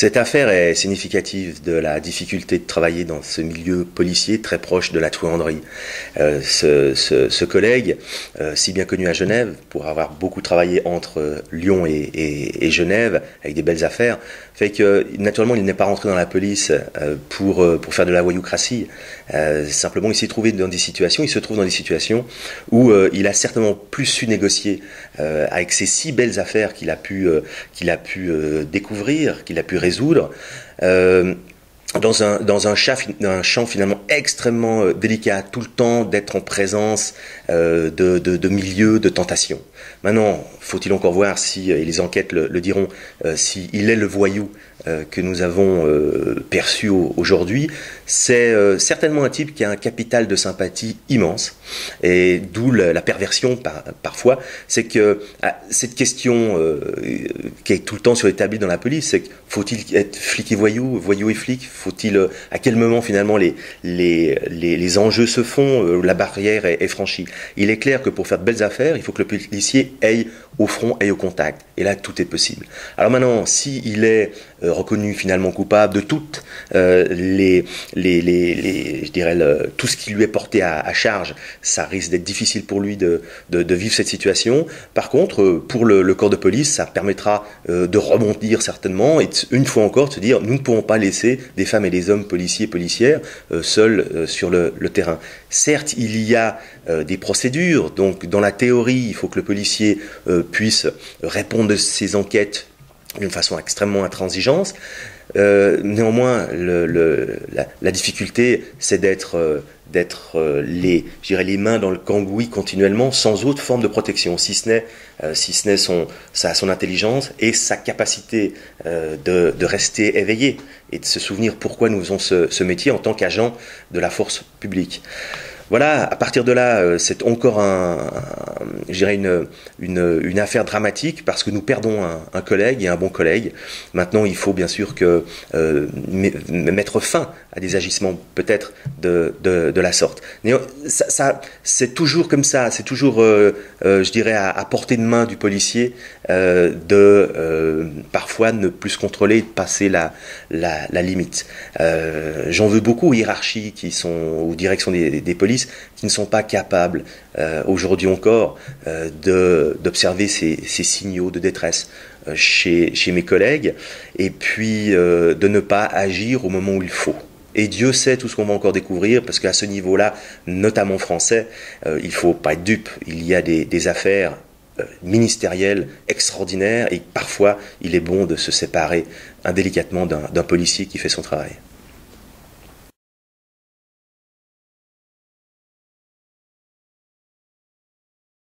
Cette affaire est significative de la difficulté de travailler dans ce milieu policier très proche de la truanderie. Ce collègue, si bien connu à Genève, pour avoir beaucoup travaillé entre Lyon et Genève, avec des belles affaires, fait que naturellement il n'est pas rentré dans la police pour faire de la voyoucratie. Simplement il se trouve dans des situations où il a certainement plus su négocier avec ces si belles affaires qu'il a pu découvrir, qu'il a pu résoudre, dans un champ finalement extrêmement délicat, tout le temps d'être en présence de milieux de tentation. Maintenant, faut-il encore voir si, et les enquêtes le diront, s'il est le voyou que nous avons perçu aujourd'hui. C'est certainement un type qui a un capital de sympathie immense, et d'où la perversion parfois, c'est que cette question qui est tout le temps sur les tablés dans la police, c'est que faut-il être flic et voyou, voyou et flic, faut-il, à quel moment finalement les enjeux se font, la barrière est franchie. Il est clair que pour faire de belles affaires, il faut que le policier aille au front et au contact, et là tout est possible. Alors maintenant, s'il est reconnu finalement coupable de toutes je dirais tout ce qui lui est porté à charge, ça risque d'être difficile pour lui de vivre cette situation. Par contre, pour le corps de police, ça permettra de rebondir certainement, et une fois encore de se dire, nous ne pouvons pas laisser des femmes et des hommes policiers et policières seuls sur le terrain. Certes, il y a des procédures, donc dans la théorie, il faut que le policier puisse répondre à ces enquêtes d'une façon extrêmement intransigeante. Néanmoins, la difficulté, c'est d'être les mains dans le cambouis continuellement, sans autre forme de protection, si ce n'est son intelligence et sa capacité de rester éveillé et de se souvenir pourquoi nous faisons ce métier en tant qu'agent de la force publique. Voilà, à partir de là, c'est encore une affaire dramatique, parce que nous perdons un collègue et un bon collègue. Maintenant, il faut bien sûr mettre fin à des agissements peut-être de la sorte. Mais ça, c'est toujours comme ça, c'est toujours, je dirais, à portée de main du policier parfois ne plus se contrôler et de passer la limite. J'en veux beaucoup aux hiérarchies qui sont aux directions des polices, qui ne sont pas capables aujourd'hui encore d'observer ces signaux de détresse chez mes collègues, et puis de ne pas agir au moment où il faut. Et Dieu sait tout ce qu'on va encore découvrir, parce qu'à ce niveau-là, notamment français, il ne faut pas être dupe. Il y a des affaires ministérielles extraordinaires, et parfois il est bon de se séparer indélicatement d'un policier qui fait son travail.